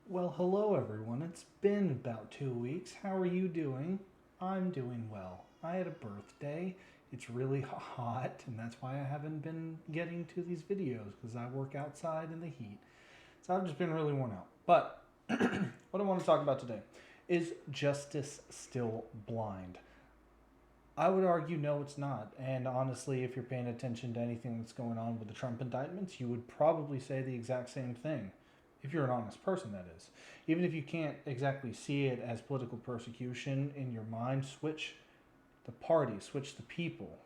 Well, hello everyone. It's been about 2 weeks. How are you doing? I'm doing well. I had a birthday. It's really hot, and that's why I haven't been getting to these videos because I work outside in the heat. So I've just been really worn out. But what I want to talk about today is justice still blind? I would argue no, it's not. And honestly, if you're paying attention to anything that's going on with the Trump indictments, you would probably say the exact same thing. If you're an honest person, that is. Even if you can't exactly see it as political persecution in your mind, switch the party, switch the people.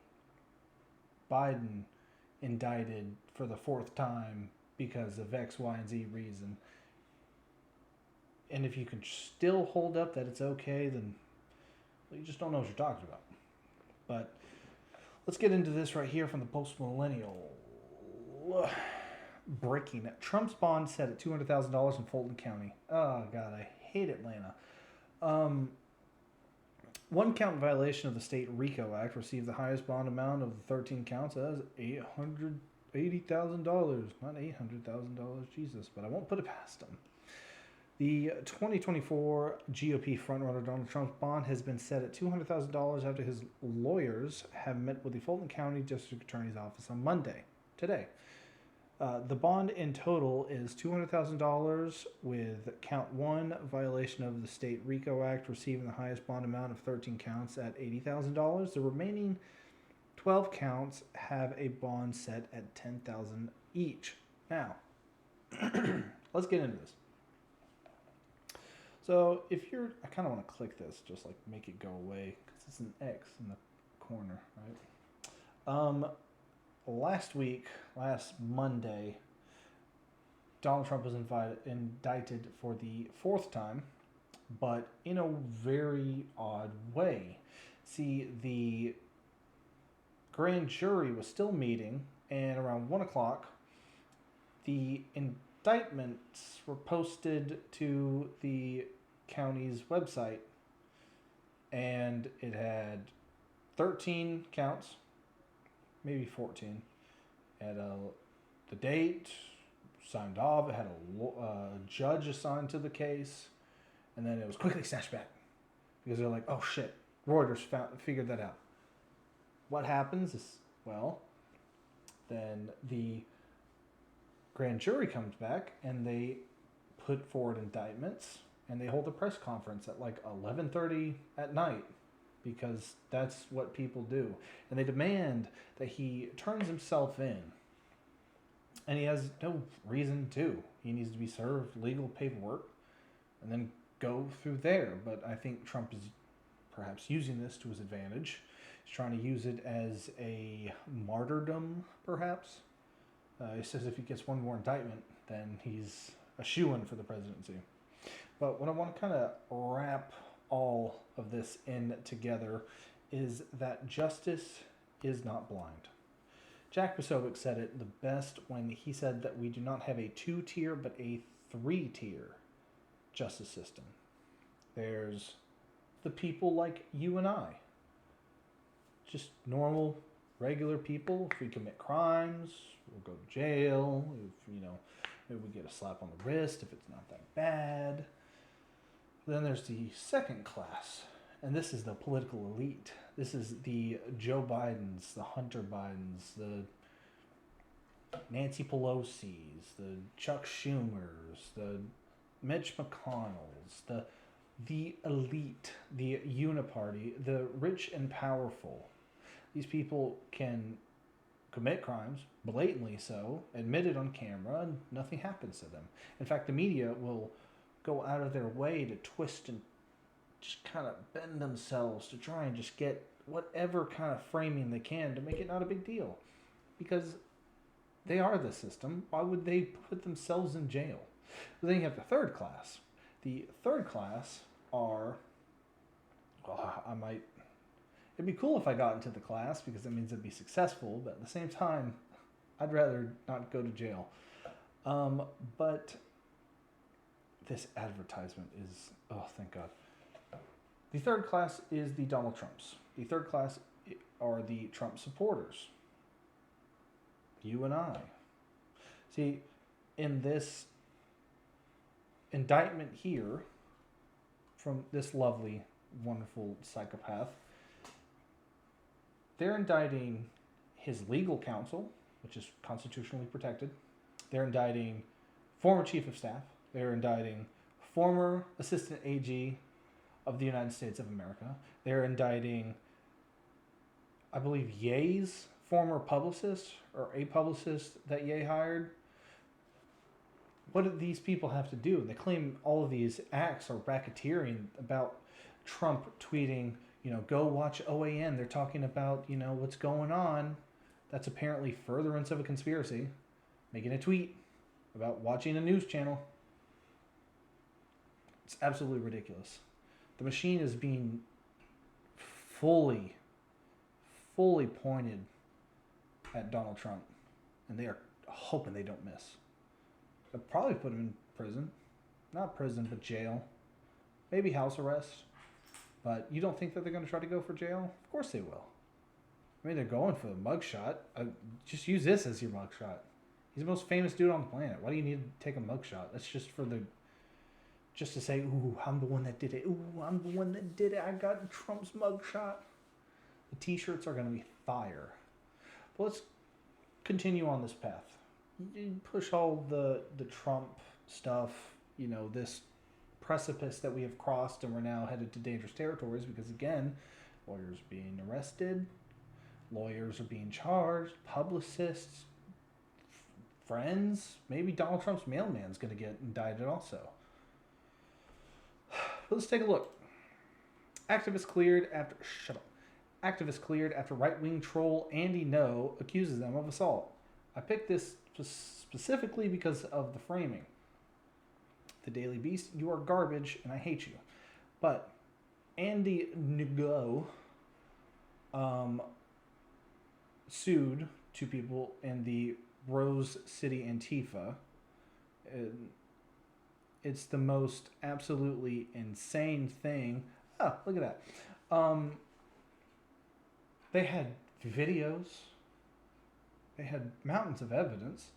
Biden indicted for the fourth time because of X, Y, and Z reason. And if you can still hold up that it's okay, then you just don't know what you're talking about. But let's get into this right here from the post millennial. Breaking it. Trump's bond set at $200,000 in Fulton County. Oh, God, I hate Atlanta. Um, One count violation of the state RICO Act received the highest bond amount of the 13 counts. That is $880,000. Not $800,000, Jesus, but I won't put it past them. The 2024 GOP frontrunner Donald Trump's bond has been set at $200,000 after his lawyers have met with the Fulton County District Attorney's Office on Monday, today. The bond in total is $200,000, with count one violation of the state RICO Act receiving the highest bond amount of 13 counts at $80,000. The remaining 12 counts have a bond set at $10,000 each. Now, let's get into this. So if you're, I kind of want to click this, just like make it go away because it's an X in the corner, right? Last Monday, Donald Trump was indicted for the fourth time, but in a very odd way. See, the grand jury was still meeting, and around 1 o'clock, the indictments were posted to the county's website, and it had 13 counts, maybe 14. It had the date signed off. It had a judge assigned to the case, and then it was quickly snatched back because they're like, "Oh shit, Reuters figured that out." What happens is, well, then the grand jury comes back and they put forward indictments, and they hold a press conference at like 11:30 at night because that's what people do. And they demand that he turns himself in. And he has no reason to. He needs to be served legal paperwork and then go through there. But I think Trump is perhaps using this to his advantage. He's trying to use it as a martyrdom, perhaps. He says if he gets one more indictment, then he's a shoo-in for the presidency. But what I want to kind of wrap all of this in together is that justice is not blind. Jack Posobiec said it the best when he said that we do not have a two-tier but a three-tier justice system. There's the people like you and I, just normal, regular people. If we commit crimes, we'll go to jail. If maybe we get a slap on the wrist if it's not that bad. Then there's the second class, and this is the political elite. This is the Joe Bidens, the Hunter Bidens, the Nancy Pelosi's, the Chuck Schumer's, the Mitch McConnell's, the elite, the uniparty, the rich and powerful. These people can commit crimes, blatantly so, admit it on camera, and nothing happens to them. In fact, the media will go out of their way to twist and just kind of bend themselves to try and just get whatever kind of framing they can to make it not a big deal. Because they are the system. Why would they put themselves in jail? But then you have the third class. The third class are, well, it'd be cool if I got into the class because that means I'd be successful, but at the same time, I'd rather not go to jail. But this advertisement is, oh, thank God. The third class is the Donald Trumps. The third class are the Trump supporters. You and I. See, in this indictment here from this lovely, wonderful psychopath. They're indicting his legal counsel, which is constitutionally protected. They're indicting former chief of staff. They're indicting former assistant AG of the United States of America. They're indicting, I believe, Ye's former publicist or a publicist that Ye hired. What do these people have to do? They claim all of these acts are racketeering about Trump tweeting, go watch OAN. They're talking about, what's going on. That's apparently furtherance of a conspiracy. Making a tweet about watching a news channel. It's absolutely ridiculous. The machine is being fully pointed at Donald Trump. And they are hoping they don't miss. They'll probably put him in prison. Not prison, but jail. Maybe house arrest. But you don't think that they're going to try to go for jail? Of course they will. I mean, they're going for the mugshot. Just use this as your mugshot. He's the most famous dude on the planet. Why do you need to take a mugshot? That's just just to say, ooh, I'm the one that did it. Ooh, I'm the one that did it. I got Trump's mugshot. The t-shirts are going to be fire. But let's continue on this path. You push all the Trump stuff, this precipice that we have crossed, and we're now headed to dangerous territories because, again, lawyers are being arrested, lawyers are being charged, publicists, friends, maybe Donald Trump's mailman's going to get indicted also. But let's take a look. Activist cleared after right-wing troll Andy No accuses them of assault. I picked this specifically because of the framing. The Daily Beast, you are garbage and I hate you. But Andy No sued two people in the Rose City Antifa. It's the most absolutely insane thing. Oh, look at that. They had videos. They had mountains of evidence.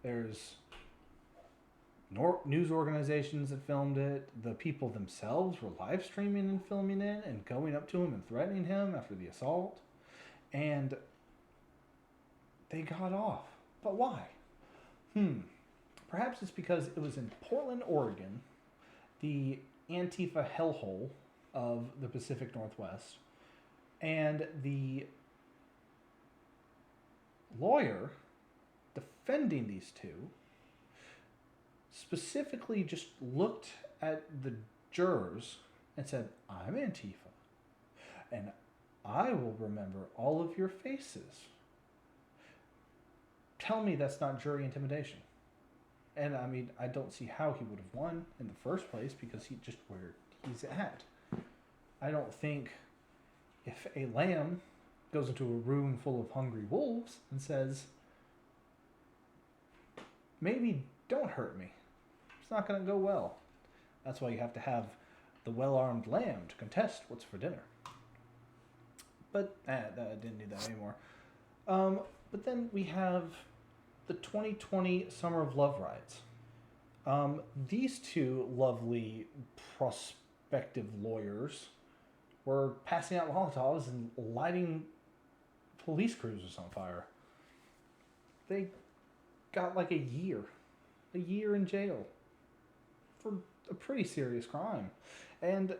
There's news organizations that filmed it. The people themselves were live streaming and filming it and going up to him and threatening him after the assault. And they got off. But why? Perhaps it's because it was in Portland, Oregon, the Antifa hellhole of the Pacific Northwest. And the lawyer defending these two specifically just looked at the jurors and said, I'm Antifa, and I will remember all of your faces. Tell me that's not jury intimidation. And I mean, I don't see how he would have won in the first place because he just where he's at. I don't think if a lamb goes into a room full of hungry wolves and says, maybe don't hurt me, it's not going to go well. That's why you have to have the well-armed lamb to contest what's for dinner. But I didn't need that anymore. But then we have the 2020 Summer of Love riots. These two lovely prospective lawyers were passing out Molotovs and lighting police cruisers on fire. They got like a year in jail for a pretty serious crime. And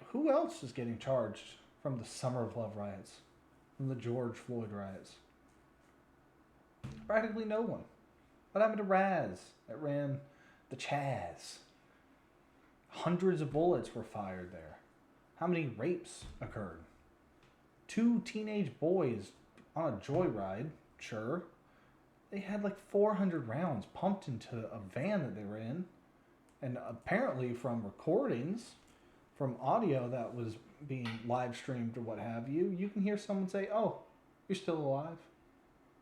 who else is getting charged from the Summer of Love riots, from the George Floyd riots? Practically no one. What happened to Raz that ran the Chaz? Hundreds of bullets were fired there. How many rapes occurred? 2 teenage boys on a joyride, sure. They had like 400 rounds pumped into a van that they were in. And apparently from recordings, from audio that was being live streamed or what have you, you can hear someone say, oh, you're still alive.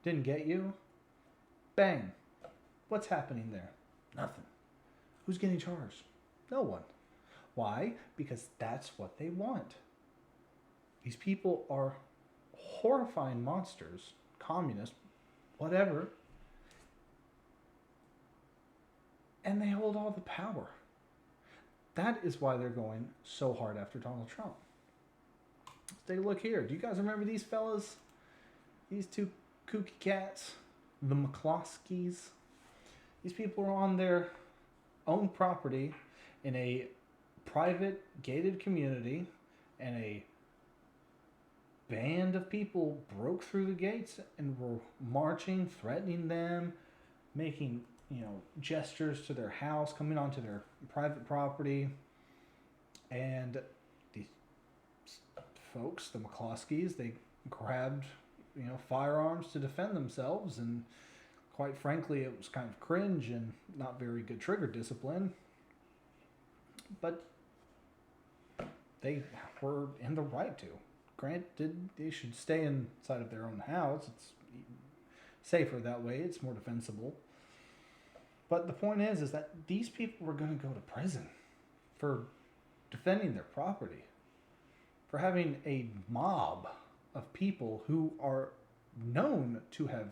Didn't get you. Bang. What's happening there? Nothing. Who's getting charged? No one. Why? Because that's what they want. These people are horrifying monsters, communists, whatever. and they hold all the power. That is why they're going so hard after Donald Trump. Let's take a look here. Do you guys remember these fellas? These two kooky cats, the McCloskeys. These people are on their own property in a private gated community, and a band of people broke through the gates and were marching, threatening them, making, gestures to their house, coming onto their private property. And these folks, the McCloskeys, they grabbed, firearms to defend themselves, and quite frankly, it was kind of cringe and not very good trigger discipline. But they were in the right to. Granted, they should stay inside of their own house. It's safer that way. It's more defensible. But the point is that these people were going to go to prison for defending their property, for having a mob of people who are known to have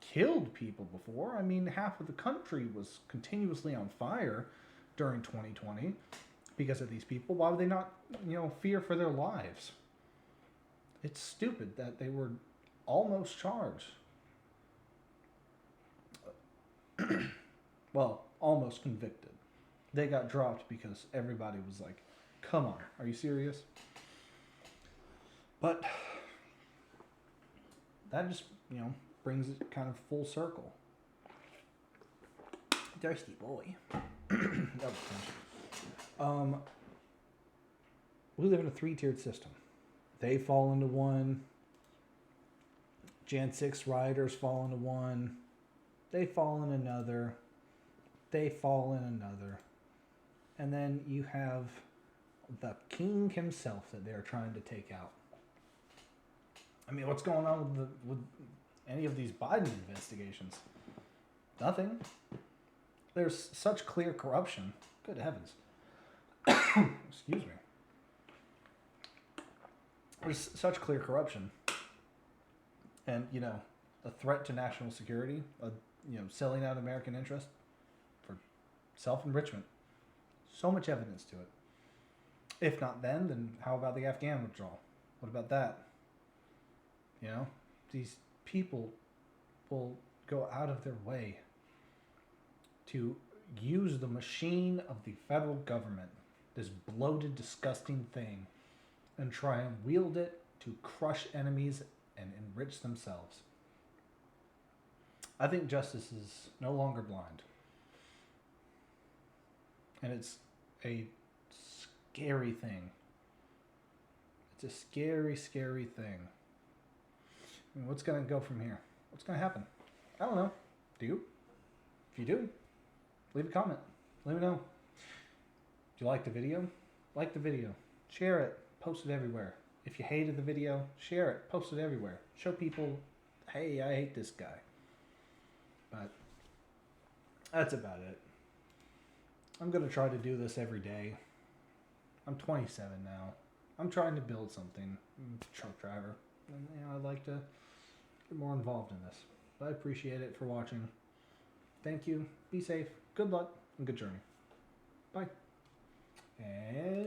killed people before. I mean, half of the country was continuously on fire during 2020 because of these people. Why would they not, fear for their lives? It's stupid that they were almost charged. Well, almost convicted. They got dropped because everybody was like, come on, are you serious? But that just, brings it kind of full circle. Thirsty boy. We live in a 3-tiered system. They fall into one. Jan 6 rioters fall into one. They fall in another. They fall in another. And then you have the king himself that they're trying to take out. I mean, what's going on with any of these Biden investigations? Nothing. There's such clear corruption. Good heavens. Excuse me. There's such clear corruption. And, a threat to national security, selling out American interest for self-enrichment. So much evidence to it. If not then how about the Afghan withdrawal? What about that? These people will go out of their way to use the machine of the federal government, this bloated, disgusting thing, and try and wield it to crush enemies and enrich themselves. I think justice is no longer blind. And it's a scary thing. It's a scary, scary thing. I mean, what's going to go from here? What's going to happen? I don't know. Do you? If you do, leave a comment. Let me know. Do you like the video? Like the video. Share it. Post it everywhere. If you hated the video, share it. Post it everywhere. Show people, hey, I hate this guy. But that's about it. I'm going to try to do this every day. I'm 27 now. I'm trying to build something. I'm a truck driver. And, I'd like to get more involved in this. But I appreciate it for watching. Thank you. Be safe. Good luck and good journey. Bye. And